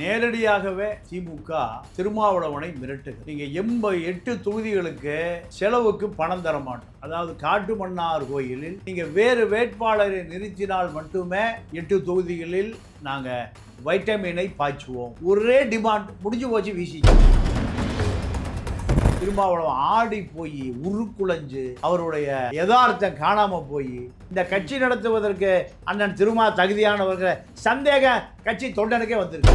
நேரடியாகவே திமுக திருமாவளவனை மிரட்டுது. நீங்க 8 தொகுதிகளுக்கு செலவுக்கு பணம் தர மாட்டோம். அதாவது காட்டுமன்னார் கோயிலில் நீங்க வேறு வேட்பாளரை நிறுத்தினால் மட்டுமே 8 தொகுதிகளில் நாங்க வைட்டமினை பாய்ச்சுவோம். ஒரே டிமாண்ட் முடிஞ்சு போச்சு. வீசி திருமாவளவன் ஆடி போய் உருக்குலைஞ்சு அவருடைய யதார்த்தம் காணாம போய் இந்த கட்சி நடத்துவதற்கு அண்ணன் திருமா தகுதியானவர்கள் சந்தேகம் கட்சி தொண்டனுக்கே வந்திருக்கு.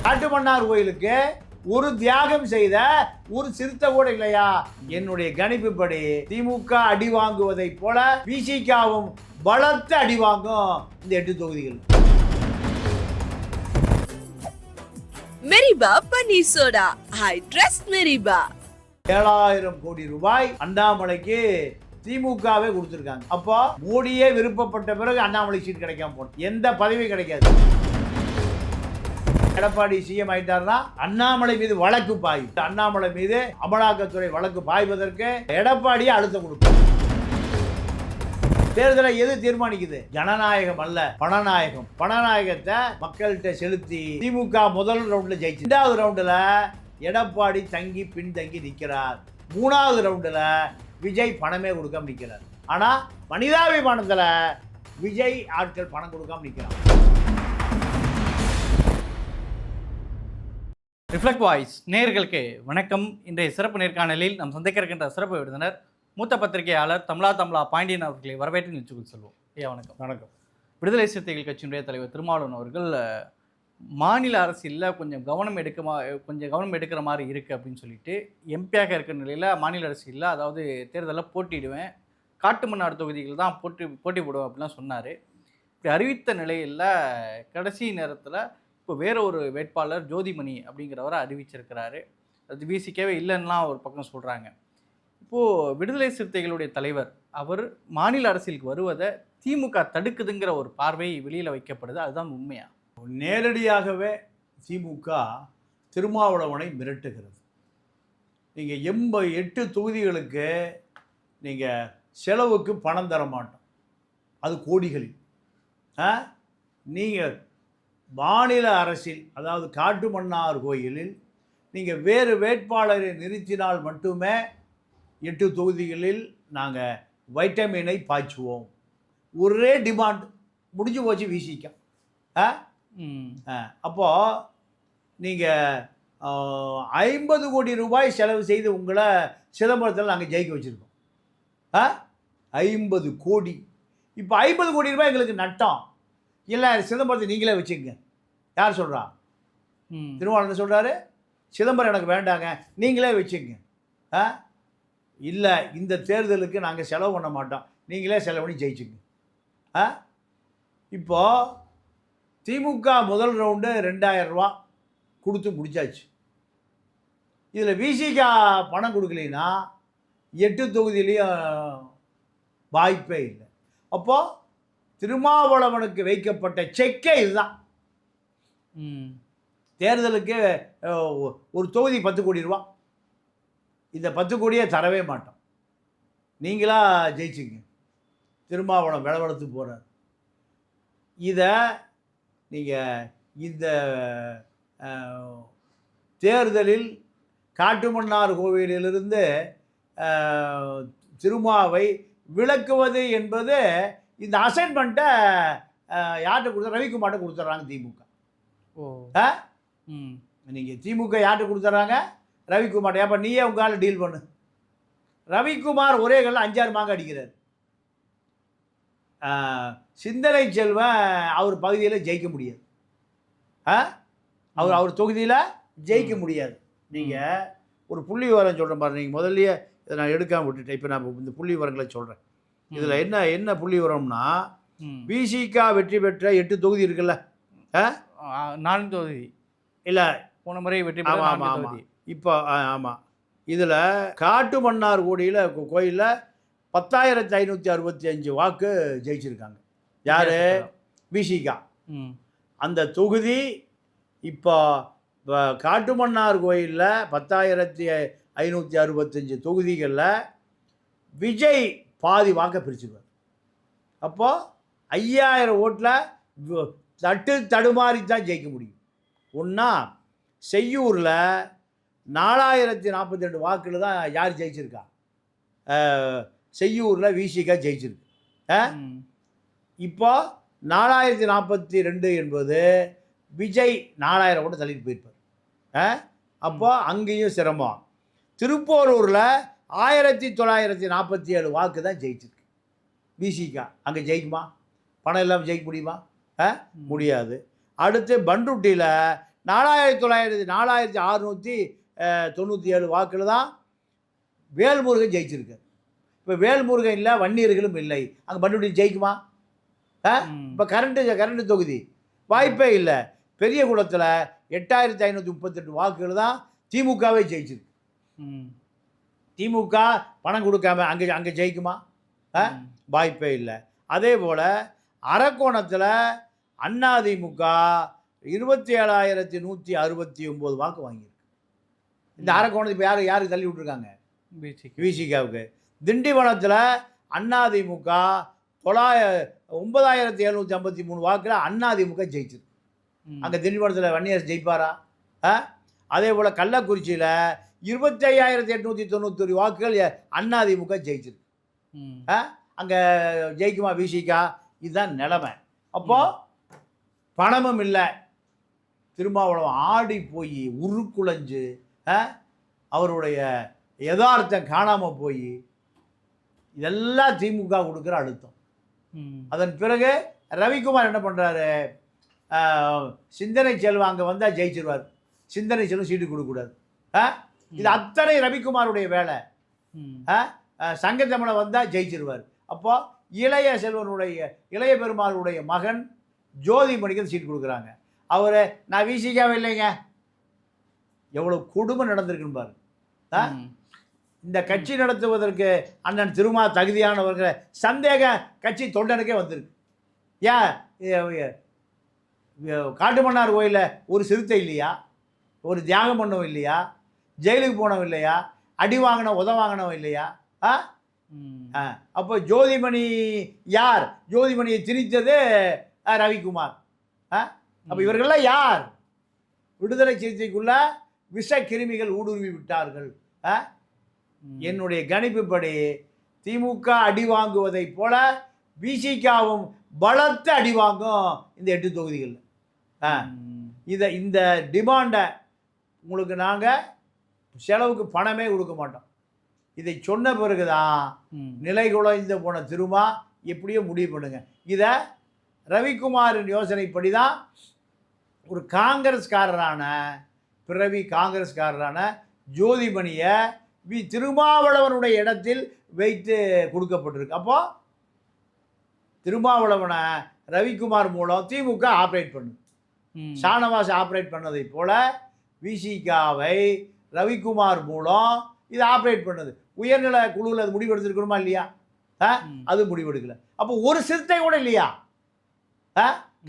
காட்டுமன்னார் கோயிலுக்கு ஒரு தியாகம் செய்த ஒரு சிறுத்தை கூட இல்லையா? என்னுடைய கணிப்புப்படி திமுக அடி வாங்குவதை போல விசிகாவும் பலத்த அடி வாங்கும் இந்த 8 தொகுதிகள். மெரிபா பன்னீர் சோடா, ஐ ட்ரஸ்ட் மெரிபா. 7,000 கோடி ரூபாய் அண்ணாமலைக்கு திமுகவே கொடுத்திருக்காங்க. அப்போ மோடியே விருப்பப்பட்ட பிறகு அண்ணாமலை சீட் கிடைக்காம போன எந்த பதவி கிடைக்காது. எடப்பாடி சிஎம் ஆயிட்டாருன்னா அண்ணாமலை மீது வழக்கு பாய், அண்ணாமலை மீது அமலாக்கத்துறை வழக்கு பாய்வதற்கு எடப்பாடியே அழுத்தம் கொடுக்கும். தேர்தலை எது தீர்மானிக்குது? ஜனநாயகம் அல்ல, பணநாயகம். பணநாயகத்தை மக்கள்கிட்ட செலுத்தி திமுக முதல் ரவுண்ட்ல ஜெயிச்சு, 2வது ரவுண்டுல எடப்பாடி தங்கி பின்தங்கி நிற்கிறார். 3வது ரவுண்டுல விஜய் பணமே கொடுக்காம நிற்கிறார். ஆனா மனிதாபிமானத்துல விஜய் ஆட்கள் பணம் கொடுக்காம நிற்கிறார். ரிஃப்ளெக்ட் வாய்ஸ் நேயர்களுக்கு வணக்கம். இன்றைய சிறப்பு நேர்காணலில் நாம் சந்திக்க இருக்கின்ற சிறப்பு விருந்தினர் மூத்த பத்திரிகையாளர் தமிழா பாண்டியன் அவர்களை வரவேற்று நிகழ்ச்சிக்குள் செல்வோம். ஐயா வணக்கம். வணக்கம். விடுதலை சிறுத்தைகள் கட்சியினுடைய தலைவர் திருமாவளவன் அவர்கள் மாநில அரசியலில் கொஞ்சம் கவனம் எடுக்கிற மாதிரி இருக்குது அப்படின்னு சொல்லிட்டு எம்பியாக இருக்கிற நிலையில் மாநில அரசியலில், அதாவது தேர்தலில் போட்டியிடுவேன், காட்டுமன்னார் தொகுதிகள் தான் போட்டி போடுவேன் அப்படிலாம் சொன்னார். இப்படி அறிவித்த நிலையில் கடைசி நேரத்தில் இப்போ வேற ஒரு வேட்பாளர் ஜோதிமணி அப்படிங்கிறவரை அறிவிச்சிருக்கிறாரு. அது விசிக்கவே இல்லைன்னா ஒரு பக்கம் சொல்கிறாங்க. இப்போது விடுதலை சிறுத்தைகளுடைய தலைவர் அவர் மாநில அரசியலுக்கு வருவதை திமுக தடுக்குதுங்கிற ஒரு பார்வை வெளியில் வைக்கப்படுது. அதுதான் உண்மையா? நேரடியாகவே திமுக திருமாவளவனை மிரட்டுகிறது. நீங்கள் 8 தொகுதிகளுக்கு நீங்கள் செலவுக்கு பணம் தர மாட்டோம், அது கோடிகளில். நீங்கள் மாநில அரசில், அதாவது காட்டுமன்னார் கோயிலில் நீங்கள் வேறு வேட்பாளரை நிறுத்தினால் மட்டுமே 8 தொகுதிகளில் நாங்கள் வைட்டமினை பாய்ச்சுவோம். ஒரே டிமாண்ட் முடிஞ்சு போச்சு. வீசிக்க அப்போது நீங்கள் 50 கோடி ரூபாய் செலவு செய்து உங்களை சிதம்பரத்தில் நாங்கள் ஜெயிக்க வச்சுருக்கோம். 50 கோடி. இப்போ 50 கோடி ரூபாய் எங்களுக்கு நட்டம் இல்லை. சிதம்பரத்தை நீங்களே வச்சுக்கங்க. யார் சொல்கிறா? திருமாவளவன் சொல்கிறாரு, சிதம்பரம் எனக்கு வேண்டாங்க, நீங்களே வச்சுக்கங்க. இல்லை, இந்த தேர்தலுக்கு நாங்கள் செலவு பண்ண மாட்டோம், நீங்களே செலவு பண்ணி ஜெயிச்சுங்க. இப்போது திமுக முதல் ரவுண்டு 2,000 ரூபா கொடுத்து முடிச்சாச்சு. இதில் விசிகா பணம் கொடுக்கலைன்னா 8 தொகுதியிலையும் வாய்ப்பே இல்லை. அப்போது திருமாவளவனுக்கு வைக்கப்பட்ட செக்கே இதுதான். தேர்தலுக்கு ஒரு தொகுதி 10 கோடி ரூபா, இந்த 10 கோடியே தரவே மாட்டோம், நீங்களா ஜெயிச்சுங்க. திருமாவளவன் விளவளத்து போகிறார். இதை நீங்கள் இந்த தேர்தலில் காட்டுமன்னார் கோவிலிலிருந்து திருமாவை விலக்குவது என்பது, இந்த அசைன்மெண்ட்டை யார்கிட்ட கொடுத்தா? ரவிக்குமார்ட்ட கொடுத்துட்றாங்க திமுக. நீங்கள் திமுக யார்கிட்ட கொடுத்துட்றாங்க? ரவிக்குமார். அப்போ நீயே உங்களால் டீல் பண்ணு. ரவிக்குமார் ஒரே கல்ல 5-6 மாங்க அடிக்கிறார். சிந்தனை செல்வன் அவர் பகுதியில் ஜெயிக்க முடியாது. அவர் தொகுதியில் ஜெயிக்க முடியாது. நீங்கள் ஒரு புள்ளி விவரம் சொல்கிறேன் பாருங்க. நீங்கள் முதல்லையே இதை நான் எடுக்காமல் விட்டுட்டேன். இப்போ நான் இந்த புள்ளி விவரங்களை சொல்கிறேன். இதில் என்ன புள்ளி விவரம்னா, விசிகா வெற்றி பெற்ற 8 தொகுதி இருக்குல்ல, 4 தொகுதி இல்லை, போன முறை வெற்றி பெற்ற. ஆமாம். இப்போ ஆமாம், இதில் காட்டுமன்னார் கோயிலில் 10,565 வாக்கு ஜெயிச்சிருக்காங்க. யார்? விசிகா. அந்த தொகுதி இப்போ காட்டுமன்னார் கோயிலில் 10,565 தொகுதிகளில் விஜய் பாதி வாக்கை பிரிச்சுருவார். அப்போது 5,000 ஓட்டில் தடுமாறி தான் ஜெயிக்க முடியும். ஒன்றா செய்யூரில் 4042 வாக்குல தான் யார் ஜெயிச்சிருக்கா? செய்யூரில் விசிகா ஜெயிச்சிருக்கு. இப்போ 4042 என்பது விஜய் 4000 கூட தள்ளிட்டு போயிருப்பார். அப்போ அங்கேயும் சிரமம். திருப்போரூரில் 1947 வாக்கு தான் ஜெயிச்சிருக்கு விசிகா. அங்கே ஜெயிக்குமா? பணம் இல்லாமல் ஜெயிக்க முடியுமா? முடியாது. அடுத்து பண்ருட்டியில் 4697 வாக்கில் தான் வேல்முருகன் ஜெயிச்சிருக்கு. இப்போ வேல்முருகன் இல்லை, வன்னியர்களும் இல்லை, அங்கே பண்ருட்டியில் ஜெயிக்குமா? இப்போ கரண்ட் தொகுதி வாய்ப்பே இல்லை. பெரிய குளத்தில் 8538 வாக்குகள் தான் திமுகவே ஜெயிச்சிருக்கு. திமுக பணம் கொடுக்காம அங்கே ஜெயிக்குமா? வாய்ப்பே இல்லை. அதே போல் அரக்கோணத்தில் அதிமுக 27,169 வாக்கு வாங்கியிருக்கு. இந்த அரக்கோணத்துக்கு இப்போ யாருக்கு தள்ளி விட்டுருக்காங்க? விசிகாவுக்கு. திண்டிவனத்தில் அதிமுக 9753 வாக்கில் அதிமுக ஜெயிச்சிருக்கு. அங்கே திண்டிவனத்தில் வன்னியரசு ஜெயிப்பாரா? அதே போல் கள்ளக்குறிச்சியில் 25,891 வாக்குகள் அதிமுக ஜெயிச்சிருக்கு. அங்கே ஜெயிக்குமா விசிகா? இதுதான் நிலைமை. அப்போது பணமும் இல்லை. திருமாவளவன் ஆடி போய் உருக்குலைஞ்சு அவருடைய யதார்த்தம் காணாமல் போய் இதெல்லாம் திமுக கொடுக்குற அழுத்தம். அதன் பிறகு ரவிக்குமார் என்ன பண்ணுறாரு? சிந்தனை செல்வம் அங்கே வந்தால் ஜெயிச்சிருவார். சிந்தனை செல்வம் சீட்டு கொடுக்கக்கூடாது. இது அத்தனை ரவிக்குமாருடைய வேலை. சங்கத்தமிழை வந்தால் ஜெயிச்சிருவார். அப்போ இளைய பெருமாளுடைய மகன் ஜோதிமணிக்கு சீட்டு கொடுக்குறாங்க. அவரை நான் விசிகாவே இல்லைங்க. எவ்வளோ கொடுமை நடந்திருக்குன்னு பாரு. இந்த கட்சி நடத்துவதற்கு அண்ணன் திருமா தகுதியானவர்கிற சந்தேகம் கட்சி தொண்டனுக்கே வந்திருக்கு. ஏன் காட்டுமன்னார் கோயிலில் ஒரு சிறுத்தை இல்லையா? ஒரு தியாகம் பண்ணவும் இல்லையா? ஜெயிலுக்கு போனவன் இல்லையா? அடி வாங்கின வாங்கினவன் இல்லையா? அப்போ ஜோதிமணி யார்? ஜோதிமணியை திணித்தது ரவிக்குமார். அப்போ இவர்கள்லாம் யார்? விடுதலை சிகிச்சைக்குள்ள விஷ கிருமிகள் ஊடுருவி விட்டார்கள். என்னுடைய கணிப்புப்படி திமுக அடி வாங்குவதை போல விசிகாவும் பலத்த அடி வாங்கும் இந்த 8 தொகுதிகள். இந்த டிமாண்டை உங்களுக்கு நாங்கள் செலவுக்கு பணமே கொடுக்க மாட்டோம். இதை சொன்ன பிறகுதான் நிலை குலைந்து போன திருமா எப்படியோ முடிவு பண்ணுங்க. இதை ரவிக்குமாரின் யோசனைப்படி தான் ஒரு காங்கிரஸ்காரரான ஜோதிமணியை திருமாவளவனுடைய இடத்தில் வைத்து கொடுக்கப்பட்டிருக்கு. அப்போ திருமாவளவனை ரவிக்குமார் மூலம் திமுக ஆப்ரேட் பண்ணுது. ஷானவாஸ் ஆப்ரேட் பண்ணதை போல விசிகாவை ரவிக்குமார் மூலம் இது ஆப்ரேட் பண்ணுது. உயர்நிலை குழுவில் அது முடிவெடுத்துருக்கணுமா இல்லையா? அது முடிவெடுக்கல. அப்போ ஒரு சிறுத்தை கூட இல்லையா?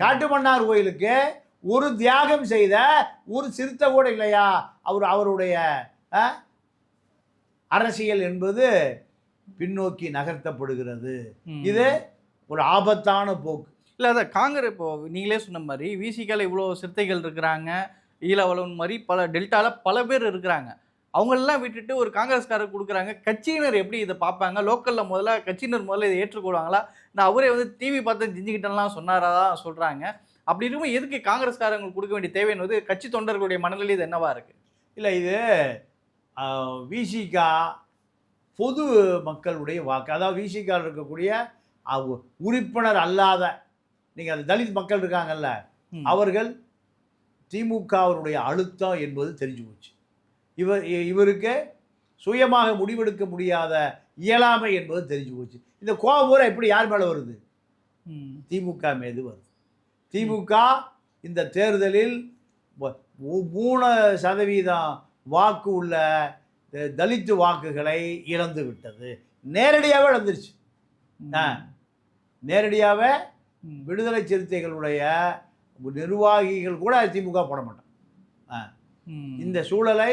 காட்டுமன்னார் கோயிலுக்கு ஒரு தியாகம் செய்த ஒரு சிறுத்தை கூட இல்லையா? அவருடைய அரசியல் என்பது பின்னோக்கி நகர்த்தப்படுகிறது. இது ஒரு ஆபத்தான போக்கு. இல்லை, அதை காங்கிரஸ் இப்போ நீங்களே சொன்ன மாதிரி விசிகால இவ்வளோ சிறுத்தைகள் இருக்கிறாங்க, ஈழவளவன் மாதிரி பல டெல்டாவில் பல பேர் இருக்கிறாங்க. அவங்களெல்லாம் விட்டுட்டு ஒரு காங்கிரஸ்காரர் கொடுக்குறாங்க. கட்சியினர் எப்படி இதை பார்ப்பாங்க? லோக்கலில் கட்சியினர் முதல்ல இதை ஏற்றுக்கொள்வாங்களா? நான் அவரே டிவி பார்த்து ஜிஞ்சிக்கிட்டலாம் சொன்னாரா தான் சொல்கிறாங்க. அப்படி இருக்கும்போது எதுக்கு காங்கிரஸ்காரங்களுக்கு கொடுக்க வேண்டிய தேவை என்பது கட்சி தொண்டர்களுடைய மனநிலை இது என்னவா இருக்குது? இல்லை, இது விசிகா பொது மக்களுடைய வாக்கு. அதாவது விசிகாவில் இருக்கக்கூடிய உறுப்பினர் அல்லாத நீங்கள் அது தலித் மக்கள் இருக்காங்கல்ல, அவர்கள் திமுகவினுடைய அழுத்தம் என்பது தெரிஞ்சு போச்சு. இவருக்கு சுயமாக முடிவெடுக்க முடியாத இயலாமை என்பது தெரிஞ்சு போச்சு. இந்த கோபம் எப்படி யார் மேலே வருது? திமுக மீது வருது. திமுக இந்த தேர்தலில் 3% வாக்கு உள்ள தலித்து வாக்குகளை இழந்து விட்டது. நேரடியாகவே இழந்துருச்சு. நேரடியாகவே விடுதலை சிறுத்தைகளுடைய நிர்வாகிகள் கூட திமுக போட மாட்டாங்க. இந்த சூழலை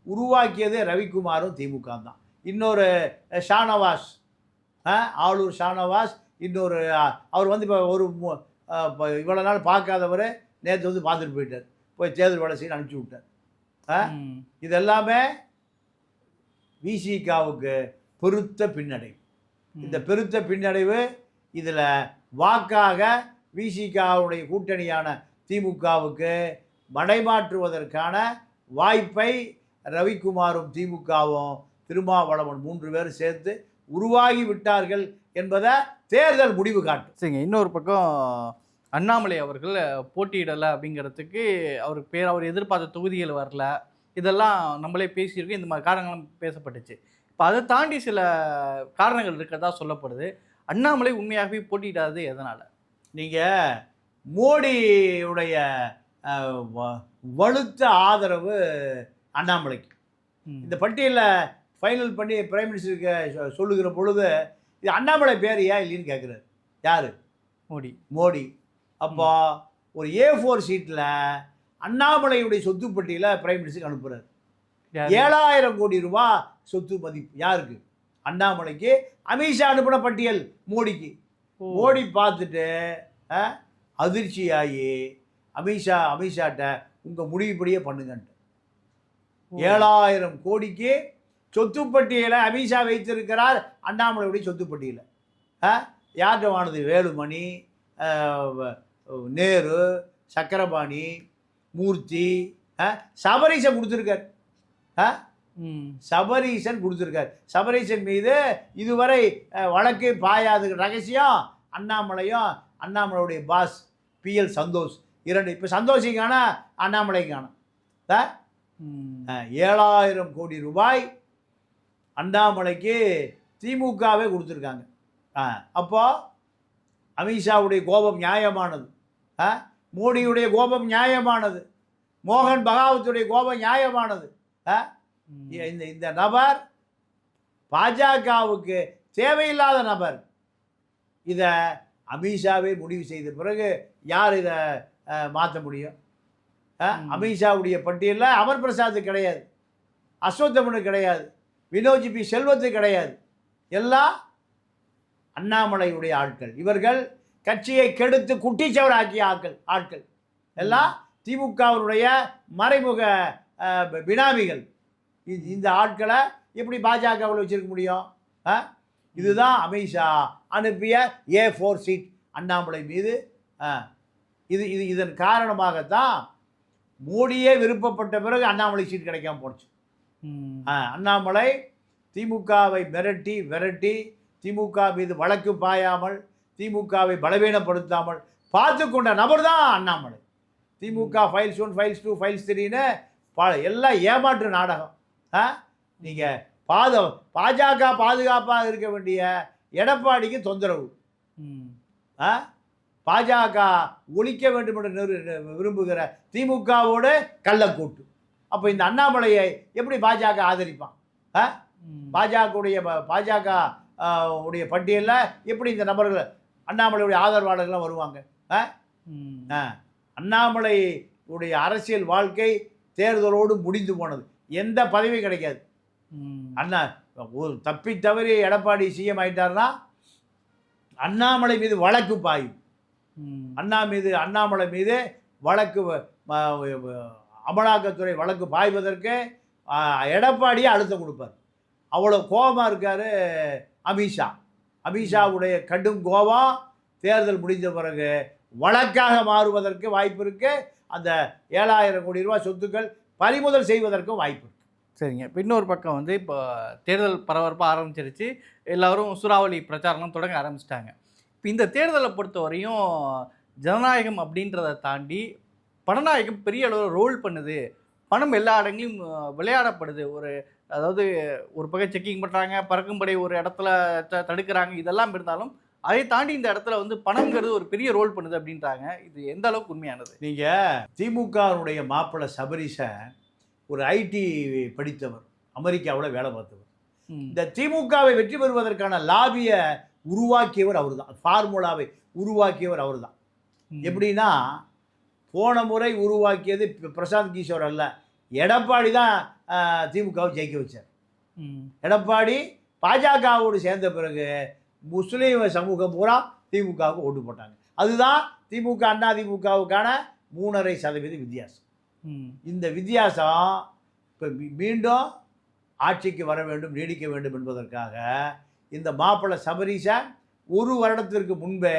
உருவாக்கியது ரவிக்குமாரும் திமுக தான். இன்னொரு ஷானவாஸ், ஆளூர் ஷானவாஸ், இன்னொரு அவர் இப்போ ஒரு இவ்வளோ நாள் பார்க்காதவர் நேற்று வந்து பார்த்துட்டு போயிட்டார், போய் தேர்தல் வேலை செய்ய அனுப்பிச்சி விட்டார். இது எல்லாமே விசிகாவுக்கு பெருத்த பின்னடைவு. இந்த பெருத்த பின்னடைவு இதில் வாக்காக விசிகாவுடைய கூட்டணியான திமுகவுக்கு மடைமாற்றுவதற்கான வாய்ப்பை ரவிக்குமாரும் திமுகவும் திருமாவளவன் 3 பேரும் சேர்த்து உருவாகி விட்டார்கள் என்பதை தேர்தல் முடிவு காட்டும். சரிங்க, இன்னொரு பக்கம் அண்ணாமலை அவர்கள் போட்டியிடலை அப்படிங்கிறதுக்கு அவருக்கு பேர், அவர் எதிர்பார்த்த தொகுதிகள் வரல, இதெல்லாம் நம்மளே பேசியிருக்கோம், இந்த மாதிரி காரணங்களும் பேசப்பட்டுச்சு. இப்போ அதை தாண்டி சில காரணங்கள் இருக்கிறதா சொல்லப்படுது. அண்ணாமலை உண்மையாகவே போட்டியிடாதது எதனால்? நீங்கள் மோடியுடைய வலுத்த ஆதரவு அண்ணாமலைக்கு இந்த பட்டியலில் ஃபைனல் பண்ணி பிரைம் மினிஸ்டருக்கு சொல்லுகிற பொழுது இது அண்ணாமலை பேர் ஏன் இல்லைன்னு கேட்குறாரு. யார்? மோடி. அப்போ ஒரு A4 சீட்டில் அண்ணாமலையுடைய சொத்து பட்டியலை பிரைம் மினிஸ்டருக்கு அனுப்புகிறார். 7,000 கோடி ரூபா சொத்து மதிப்பு யாருக்கு? அண்ணாமலைக்கு. அமித்ஷா அனுப்பின பட்டியல் மோடிக்கு. மோடி பார்த்துட்டு அதிர்ச்சியாகி அமித்ஷாட்ட உங்கள் முடிவுப்படியே பண்ணுங்கன்ட்டு 7,000 கோடிக்கு சொத்து பட்டியலை அமித்ஷா வைத்திருக்கிறார். அண்ணாமலையுடைய சொத்து பட்டியலை யார்கிட்ட வானது? வேலுமணி, நேரு, சக்கரபாணி, மூர்த்தி, சபரீசன் கொடுத்துருக்கார். சபரீசன் கொடுத்துருக்கார். சபரீசன் மீது இதுவரை வழக்கு பாயாது ரகசியம் அண்ணாமலையும் அண்ணாமலையுடைய பாஸ் PL சந்தோஷ் 2. இப்போ சந்தோஷிக்கான அண்ணாமலைக்கான 7,000 கோடி ரூபாய் அண்ணாமலைக்கு திமுகவே கொடுத்துருக்காங்க. அப்போ அமித்ஷாவுடைய கோபம் நியாயமானது, மோடியுடைய கோபம் நியாயமானது, மோகன் பகாவத்துடைய கோபம் நியாயமானது. இந்த நபர் பாஜகவுக்கு தேவையில்லாத நபர். இதை அமித்ஷாவே முடிவு செய்த பிறகு யார் இதை மாற்ற முடியும்? அமித்ஷாவுடைய பட்டியலில் அமர் பிரசாத் கிடையாது, அஸ்வத்தமனு கிடையாது, வினோஜ் பி செல்வத்து கிடையாது. எல்லாம் அண்ணாமலையுடைய ஆட்கள். இவர்கள் கட்சியை கெடுத்து குட்டிச்சவர் ஆக்கிய ஆட்கள் எல்லாம் திமுகவுடைய மறைமுக பினாமிகள். இந்த ஆட்களை எப்படி பாஜகவில் வச்சிருக்க முடியும்? இதுதான் அமித்ஷா அனுப்பிய A4 சீட் அண்ணாமலை மீது. இதன் காரணமாகத்தான் மோடியே விருப்பப்பட்ட பிறகு அண்ணாமலை சீட் கிடைக்காம போச்சு. அண்ணாமலை திமுகவை விரட்டி திமுக மீது வழக்கு பாயாமல் திமுகவை பலவீனப்படுத்தாமல் பார்த்து கொண்ட நபர் தான் அண்ணாமலை. திமுக ஃபைல்ஸ் 1, ஃபைல்ஸ் 2, ஃபைல்ஸ் 3ன்னு எல்லாம் ஏமாற்று நாடகம். நீங்கள் பாஜக பாதுகாப்பாக இருக்க வேண்டிய எடப்பாடிக்கு தொந்தரவு. பாஜக ஒழிக்க வேண்டும் என்று விரும்புகிற திமுகவோடு கள்ளக்கூட்டு. அப்போ இந்த அண்ணாமலையை எப்படி பாஜக ஆதரிப்பான்? பாஜக உடைய பட்டியலில் எப்படி இந்த நபர்கள் அண்ணாமலையுடைய ஆதரவாளர்கள்லாம் வருவாங்க? அண்ணாமலை உடைய அரசியல் வாழ்க்கை தேர்தலோடு முடிந்து போனது. எந்த பதவி கிடைக்காது. அண்ணா ஒரு தப்பி தவறி எடப்பாடி CM ஆயிட்டார்னா அண்ணாமலை மீது வழக்கு பாயும். அண்ணாமலை மீது வழக்கு அமலாக்கத்துறை வழக்கு பாய்வதற்கு எடப்பாடியே அழுத்தம் கொடுப்பார். அவ்வளோ கோபமாக இருக்கார் அமித்ஷாவுடைய கடும் கோபம் தேர்தல் முடிந்த பிறகு வழக்காக மாறுவதற்கு வாய்ப்பு இருக்குது. அந்த 7,000 கோடி ரூபாய் சொத்துக்கள் பறிமுதல் செய்வதற்கும் வாய்ப்பு இருக்குது. சரிங்க, இப்போ இன்னொரு பக்கம் வந்து இப்போ தேர்தல் பரபரப்பாக ஆரம்பிச்சிருச்சு, எல்லோரும் சூறாவளி பிரச்சாரம் தொடங்க ஆரம்பிச்சிட்டாங்க. இப்போ இந்த தேர்தலை பொறுத்த வரையும் ஜனநாயகம் அப்படின்றத தாண்டி பணநாயகம் பெரிய அளவில் ரோல் பண்ணுது. பணம் எல்லா இடங்களையும் விளையாடப்படுது. அதாவது ஒரு பக்கம் செக்கிங் பண்ணுறாங்க, பறக்கும்படை ஒரு இடத்துல தடுக்கிறாங்க. இதெல்லாம் இருந்தாலும் அதை தாண்டி இந்த இடத்துல வந்து பணங்கிறது ஒரு பெரிய ரோல் பண்ணுது அப்படின்றாங்க. இது எந்த அளவுக்கு உண்மையானது? நீங்கள் திமுகவுடைய மாப்பிள்ளை சபரீஷன் ஒரு IT படித்தவர், அமெரிக்காவில் வேலை பார்த்தவர். இந்த திமுகவை வெற்றி பெறுவதற்கான லாபியை உருவாக்கியவர் அவர் தான், ஃபார்முலாவை உருவாக்கியவர் அவர் தான். எப்படின்னா, போன முறை உருவாக்கியது பிரசாந்த் கிஷோர் அல்ல, எடப்பாடி தான் திமுகவை ஜெயிக்க வச்சார். எடப்பாடி பாஜகவோடு சேர்ந்த பிறகு முஸ்லீம் சமூகம் பூரா திமுகவுக்கு ஓட்டு போட்டாங்க. அதுதான் திமுக அதிமுகவுக்கான 3.5% வித்தியாசம். ம். இந்த வித்தியாசம் இப்போ மீண்டும் ஆட்சிக்கு வர வேண்டும், நீடிக்க வேண்டும் என்பதற்காக இந்த மாப்பிள்ளை சபரீஷன் ஒரு வருடத்திற்கு முன்பே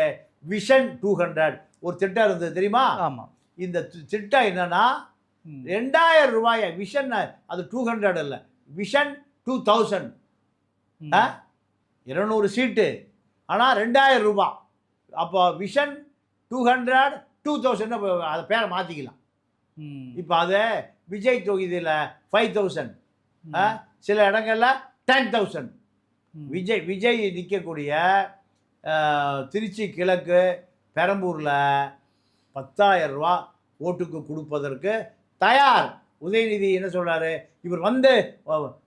விஷன் 200 ஒரு திட்டம் இருந்தது தெரியுமா? ஆமாம். இந்த திட்டம் என்னன்னா 2000 ரூபாய் விஷன், அது 200 இல்லை, விஷன் 2000. 200 சீட்டு, ஆனால் 2000 ரூபாய். அப்போ விஷன் 200 2000 அதை பேரை மாற்றிக்கலாம். இப்போ அதை விஜய் தொகுதியில் 5000, சில இடங்களில் 10,000. விஜய் நிற்கக்கூடிய திருச்சி கிழக்கு பெரம்பூரில் 10,000 ரூபா ஓட்டுக்கு கொடுப்பதற்கு தயார். உதயநிதி என்ன சொல்கிறாரு, இவர்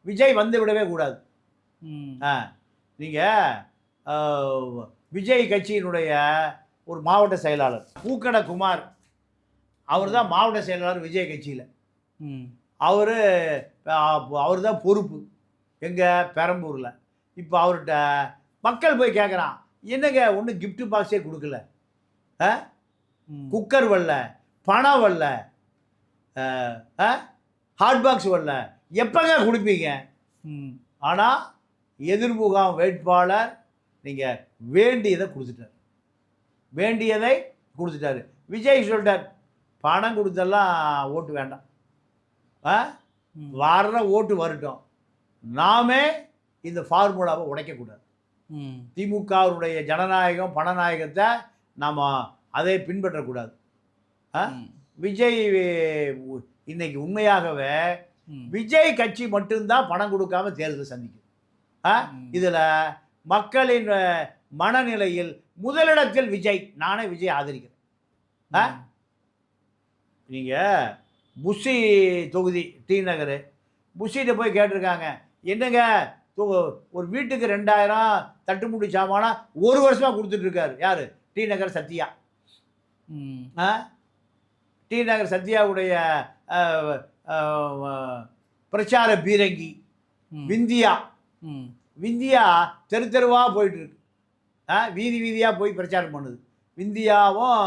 விஜய் வந்து விடவே கூடாது. நீங்கள் விஜய் கட்சியினுடைய ஒரு மாவட்ட செயலாளர் பூக்கட குமார், அவர் தான் மாவட்ட செயலாளர் விஜய் கட்சியில். அவர் தான் பொறுப்பு எங்கள் பெரம்பூரில். இப்போ அவர்கிட்ட மக்கள் போய் கேட்குறான், என்னங்க ஒன்றும் கிஃப்ட் பாக்ஸே கொடுக்கல, குக்கர் வரல, பணம் வரல, ஹாட் பாக்ஸ் வரல, எப்போங்க கொடுப்பீங்க? ஆனால் எதிர்முகாம் வேட்பாளர் நீங்கள் வேண்டியதை கொடுத்துட்டாரு. விஜய் சொல்லிட்டார், பணம் கொடுத்தெல்லாம் ஓட்டு வேண்டாம், வர்ற ஓட்டு வரட்டும், நாமே இந்த ஃபார்முலாவை உடைக்கக்கூடாது. திமுகவுடைய ஜனநாயகம் பணநாயகத்தை நாம் அதை பின்பற்றக்கூடாது. விஜய் இன்னைக்கு உண்மையாகவே விஜய் கட்சி மட்டும்தான் பணம் கொடுக்காம தேர்தல் சந்திக்கும். இதில் மக்களின் மனநிலையில் முதலிடத்தில் விஜய். நானே விஜய் ஆதரிக்கிறேன். நீங்கள் புஷி தொகுதி டி நகர், புஷிகிட்ட போய் கேட்டிருக்காங்க, என்னங்க ஒரு வீட்டுக்கு 2000 தட்டுமுடி சாமானா ஒரு வருஷமாக கொடுத்துட்ருக்காரு. யார்? டி நகர் சத்யா. டி நகர் சத்யாவுடைய பிரச்சார பீரங்கி விந்தியா தெரு தெருவாக போயிட்டுருக்கு, வீதி வீதியாக போய் பிரச்சாரம் பண்ணுது, விந்தியாவும்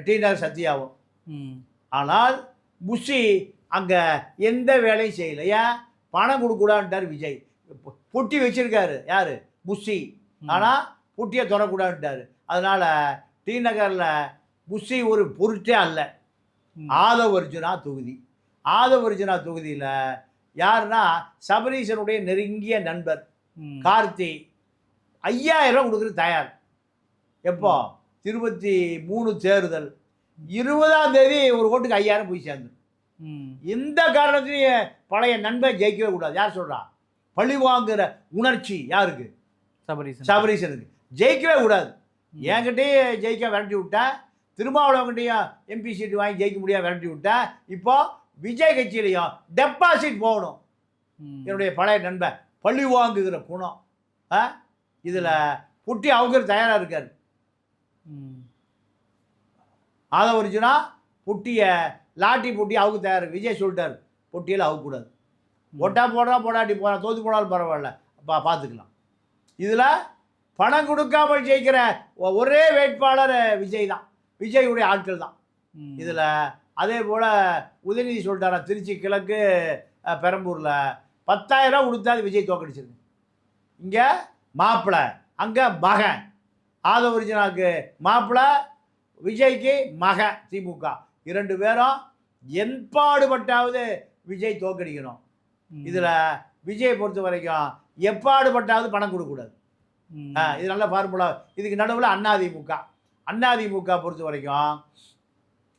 டி நகர் சத்யாவும். ஆனால் புஷி அங்கே எந்த வேலையும் செய்யலை. ஏன்? பணம் கொடுக்கூடாதுன்ட்டார் விஜய். பொட்டி வச்சிருக்காரு யார்? புஷி. ஆனால் பொட்டியை தொடக்கூடாதுன்ட்டார். அதனால் டி நகரில் புஷி ஒரு பொருட்டே அல்ல. ஆதவர்ஜுனா தொகுதியில் யாருன்னா சபரீஷனுடைய நெருங்கிய நண்பர் கார்த்தி 5000 ரூபா கொடுக்குறது தயார். எப்போ? 23 தேர்தல் 20ஆம் தேதி ஒரு ஓட்டுக்கு 5000 போய் சேர்ந்து. எந்த காரணத்திலையும் பழைய நண்பன் ஜெயிக்கவே கூடாது. யார் சொல்கிறா? பழி வாங்குகிற உணர்ச்சி யாருக்கு? சபரீஷனுக்கு. ஜெயிக்கவே கூடாது. என்கிட்டயே ஜெயிக்க விரட்டி விட்டேன், திருமாவளவன்கிட்டையும் எம்பி சீட்டு வாங்கி ஜெயிக்க முடியாது விரட்டி விட்டேன். இப்போ விஜய் கட்சியிலையும் டெபாசிட் போகணும். என்னுடைய பழைய நண்பன் பழி வாங்குகிற குணம். இதில் புட்டி அவங்க தயாராக இருக்கார். ஆதவர்ஜுனா பொட்டியை லாட்டி பொட்டி அவங்க தயார். விஜய் சொல்லிட்டார், பொட்டியில் அவுக்கூடாது. போடாட்டி போகிறான், தோற்று போனாலும் பரவாயில்ல, பார்த்துக்கலாம். இதில் பணம் கொடுக்காமல் ஜெயிக்கிற ஒரே வேட்பாளர் விஜய் தான், விஜயுடைய ஆட்கள் தான். இதில் அதே போல் உதயநிதி சொல்லிட்டாரா, திருச்சி கிழக்கு பெரம்பூரில் 10,000 ரூபா கொடுத்தா அது விஜய் தோக்கடிச்சிருக்கு. இங்கே மாப்பிள்ளை, அங்கே மகன். ஆதவர்ஜுனாவுக்கு மாப்பிள்ளை, விஜய்க்கு மகன். திமுக 2 பேரும் எப்பாடுபட்டாவது விஜய் தோக்கடிக்கணும். இதில் விஜயை பொறுத்த வரைக்கும் எப்பாடுபட்டாவது பணம் கொடுக்கக்கூடாது. இது நல்ல ஃபார்முலா. இதுக்கு நடுவில் அதிமுக பொறுத்த வரைக்கும்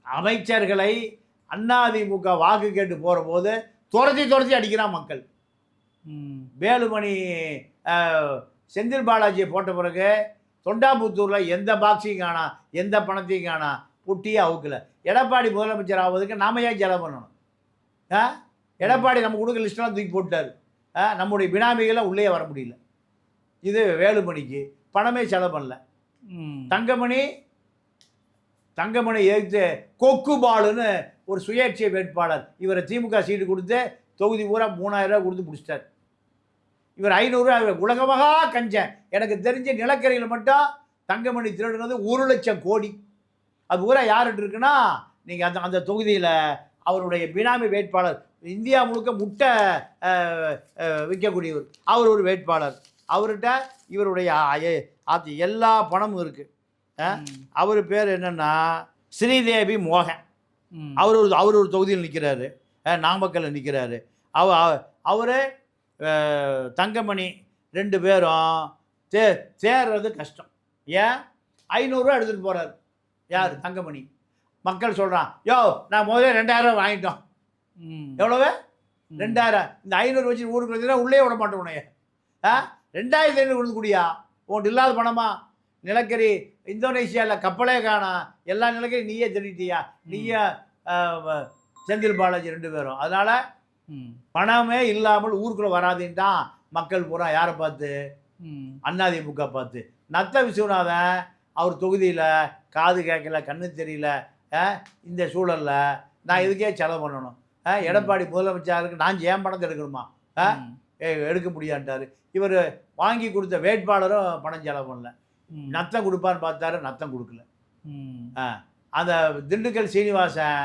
அமைச்சர்களை அதிமுக வாக்கு கேட்டு போகிற போது துரத்தி அடிக்கிறான் மக்கள். வேலுமணி செந்தில் பாலாஜியை போட்ட பிறகு தொண்டாமுத்தூரில் எந்த பாக்ஸையும் காணா, எந்த பணத்தையும் காணா, பொட்டியே அவுக்கல. எடப்பாடி முதலமைச்சர் ஆவதுக்கு நாம ஏன் செலவு பண்ணணும்? எடப்பாடி நம்ம கொடுக்க லிஸ்டெல்லாம் தூக்கி போட்டார். நம்முடைய பினாமிகளை உள்ளே வர முடியல. இது வேலுமணிக்கு பணமே செலவு பண்ணல. தங்கமணி எழுத்து கொக்கு பாலுன்னு ஒரு சுயேட்சை வேட்பாளர், இவரை திமுக சீட்டு கொடுத்து தொகுதி பூரா 3000 ரூபா கொடுத்து முடிச்சிட்டார். இவர் 500 ரூபா உலகமாக கஞ்சன். எனக்கு தெரிஞ்ச நிலக்கரியில் மட்டும் தங்கமணி திருடுனது 1,00,000 கோடி. அது பூரா யார்கிட்ட இருக்குன்னா, நீங்கள் அந்த அந்த தொகுதியில் அவருடைய பினாமி வேட்பாளர், இந்தியா முழுக்க முட்டை விற்கக்கூடியவர், அவர் ஒரு வேட்பாளர். அவர்கிட்ட இவருடைய எல்லா பணமும் இருக்குது. அவர் பேர் என்னன்னா ஸ்ரீதேவி மோகன். அவர் ஒரு தொகுதியில் நிற்கிறாரு, நாமக்கல்லில் நிற்கிறாரு. அவர் தங்கமணி 2 பேரும் சேர்றது கஷ்டம். ஏன் 500 ரூபா எடுத்துகிட்டு போகிறார் யார்? தங்கமணி. மக்கள் சொல்கிறான், யோ நான் முதல்ல 2000 வாங்கிட்டோம். எவ்வளவு? 2000. இந்த 500 வச்சு ஊருக்கு வச்சுன்னா உள்ளே விட மாட்டோம் உன்னைய. 2500 கொடுத்து குடியா? உன்ட்டு இல்லாத பணமா? நிலக்கரி இந்தோனேஷியாவில் கப்பலே காணா, எல்லா நிலக்கரி நீயே திருடிட்டியா? நீயே செந்தில் பாலாஜி 2 பேரும். அதனால் பணமே இல்லாமல் ஊருக்குள்ளே வராதுன்ட்டான் மக்கள் பூரா. யாரை பார்த்து? அதிமுக பார்த்து. நத்த விஸ்வநாதன் அவர் தொகுதியில் காது கேட்கல, கண்ணு தெரியல, இந்த சூழலில் நான் இதுக்கே செலவு பண்ணணும். எடப்பாடி முதலமைச்சருக்கு நான் ஏன் பணத்தை எடுக்கணுமா? எடுக்க முடியான்ட்டார். இவர் வாங்கி கொடுத்த வேட்பாளரும் பணம் செலவு பண்ணல. நத்தம் கொடுப்பான்னு பார்த்தாரு, நத்தம் கொடுக்கல. அந்த திண்டுக்கல் சீனிவாசன்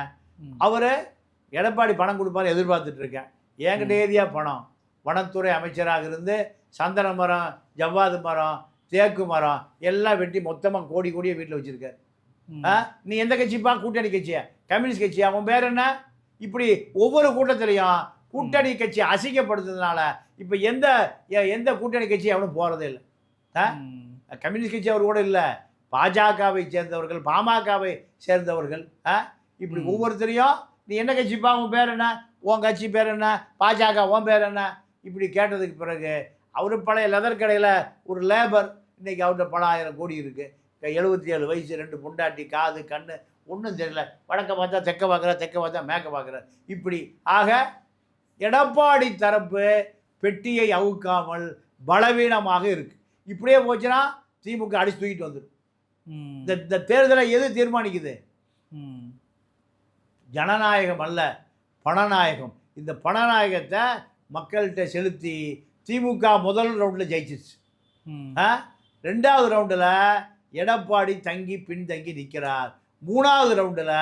அவர் எடப்பாடி பணம் கொடுப்பாரு எதிர்பார்த்துட்டு இருக்கேன். என்கிட்ட ஏரியா பணம். வனத்துறை அமைச்சராக இருந்து சந்தன மரம், ஜவ்வாது மரம், தேக்கு மரம் எல்லாம் வெட்டி மொத்தமாக கோடி கோடியை வீட்டில் வச்சுருக்காரு. நீ எந்த கட்சிப்பா? கூட்டணி கட்சியா? கம்யூனிஸ்ட் கட்சியா? அவன் பேர் என்ன? இப்படி ஒவ்வொரு கூட்டத்திலையும் கூட்டணி கட்சி அசிங்கப்படுத்துறதுனால இப்போ எந்த கூட்டணி கட்சி அவனும் போகிறதே இல்லை. கம்யூனிஸ்ட் கட்சி அவர் கூட இல்லை, பாஜகவை சேர்ந்தவர்கள், பாமகவை சேர்ந்தவர்கள். இப்படி ஒவ்வொருத்தரையும் நீ என்ன கட்சிப்பா? உன் பேர் என்ன? உன் கட்சி பேர் என்ன? பாஜக உன் பேர் என்ன? இப்படி கேட்டதுக்கு பிறகு அவர் பழைய லெதர் கடையில் ஒரு லேபர், இன்றைக்கி அவர்கிட்ட பல 1000 கோடி இருக்குது. 77 வயசு, 2 பொண்டாட்டி, காது கண்ணு ஒன்றும் தெரியல. வடக்க பார்த்தா தெற்க பார்க்குறார், தெற்க பார்த்தா மேற்க பார்க்குறார். இப்படி ஆக எடப்பாடி தரப்பு பெட்டியை அவுக்காமல் பலவீனமாக இருக்குது. இப்படியே போச்சுன்னா திமுக அடிச்சு தூக்கிட்டு வந்துடும். இந்த தேர்தலை எது தீர்மானிக்குது? ஜனநாயகம் அல்ல, பணநாயகம். இந்த பணநாயகத்தை மக்கள்கிட்ட செலுத்தி திமுக முதல் ரவுண்டில் ஜெயிச்சிருச்சு. 2வது ரவுண்டில் எடப்பாடி பின்தங்கி நிற்கிறார். 3வது ரவுண்டில்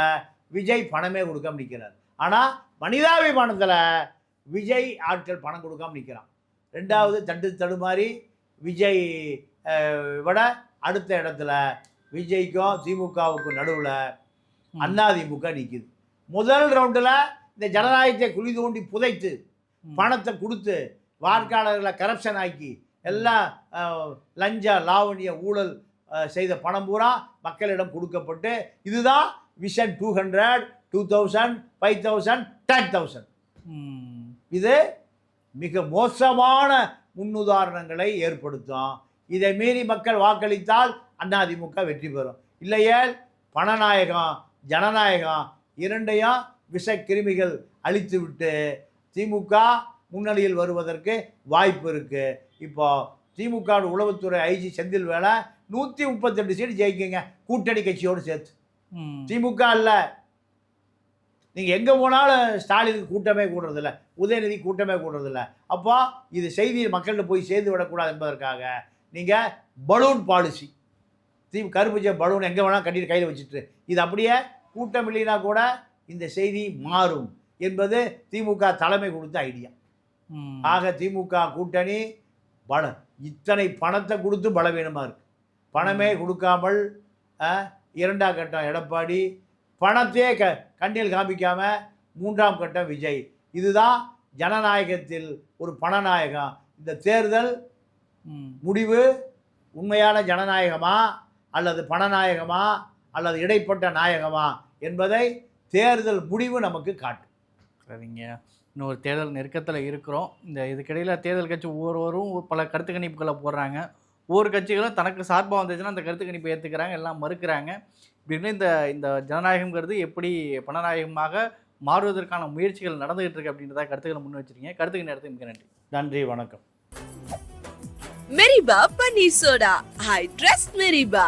விஜய் பணமே கொடுக்காம நிற்கிறார். ஆனால் மனிதாபிமானத்தில் விஜய் ஆட்கள் பணம் கொடுக்காம நிற்கிறான். 2வது தடுமாறி விஜய் விட அடுத்த இடத்துல விஜய்க்கும் திமுகவுக்கும் நடுவில் அதிமுக நிற்குது. முதல் ரவுண்டில் இந்த ஜனநாயகத்தை குழி தோண்டி புதைத்து பணத்தை கொடுத்து வாக்காளர்களை கரப்ஷன் ஆக்கி எல்லாம் லஞ்ச லாவணிய ஊழல் செய்த பணம் பூரா மக்களிடம் கொடுக்கப்பட்டு இதுதான் விஷன் 200, 2000, 5000, 10,000. இது மிக மோசமான முன்னுதாரணங்களை ஏற்படுத்தும். இதை மீறி மக்கள் வாக்களித்தால் அதிமுக வெற்றி பெறும். இல்லையே பணநாயகம் ஜனநாயகம் இரண்டையும் விஷக்கிருமிகள் அழித்து விட்டு திமுக முன்னணியில் வருவதற்கு வாய்ப்பு இருக்குது. இப்போ திமுக உளவுத்துறை ஐஜி செந்தில் வேலை 132 சீட்டு ஜெயிக்குங்க கூட்டணி கட்சியோடு சேர்த்து. திமுக இல்லை, நீங்கள் எங்கே போனாலும் ஸ்டாலினுக்கு கூட்டமே கூடுறதில்ல, உதயநிதி கூட்டமே கூடுறதில்ல. அப்போ இது செய்தி மக்கள்கிட்ட போய் சேர்ந்து விடக்கூடாது என்பதற்காக நீங்கள் பலூன் பாலிசி, கருப்பு பலூன் எங்கே வேணால் கட்டிட்டு கையில் வச்சுட்டு இது அப்படியே கூட்டம் இல்லைன்னா கூட இந்த செய்தி மாறும் என்பது திமுக தலைமை கொடுத்த ஐடியா. ஆக திமுக கூட்டணி இத்தனை பணத்தை கொடுத்து பலவீனமாக இருக்குது. பணமே கொடுக்காமல் 2ஆம் கட்டம் எடப்பாடி, பணத்தையே கண்ணில் காமிக்காமல் 3ஆம் கட்டம் விஜய். இதுதான் ஜனநாயகத்தில் ஒரு பணநாயகம். இந்த தேர்தல் முடிவு உண்மையான ஜனநாயகமா அல்லது பணநாயகமா அல்லது இடைப்பட்ட நாயகமா என்பதை தேர்தல் முடிவு நமக்கு காட்டும். சரிங்க, இன்னொரு தேர்தல் நெருக்கத்தில் இருக்கிறோம். இதுக்கிடையில் தேர்தல் கட்சி ஒவ்வொருவரும் பல கருத்து கணிப்புகளை போடுறாங்க. ஒவ்வொரு கட்சிகளும் தனக்கு சார்பாக வந்துச்சுன்னா அந்த கருத்து கணிப்பை ஏற்றுக்கிறாங்க, எல்லாம் மறுக்கிறாங்க. இப்படின்னு இந்த ஜனநாயகம்ங்கிறது எப்படி பணநாயகமாக மாறுவதற்கான முயற்சிகள் நடந்துகிட்டு இருக்கு அப்படின்றத கருத்துக்களை முன் வச்சிருக்கீங்க. கருத்துக்கு நேரத்துக்கு மிக நன்றி. நன்றி, வணக்கம். மெரிபா பன்னீர் சோடா, ஐ ட்ரஸ்ட் மெரிபா.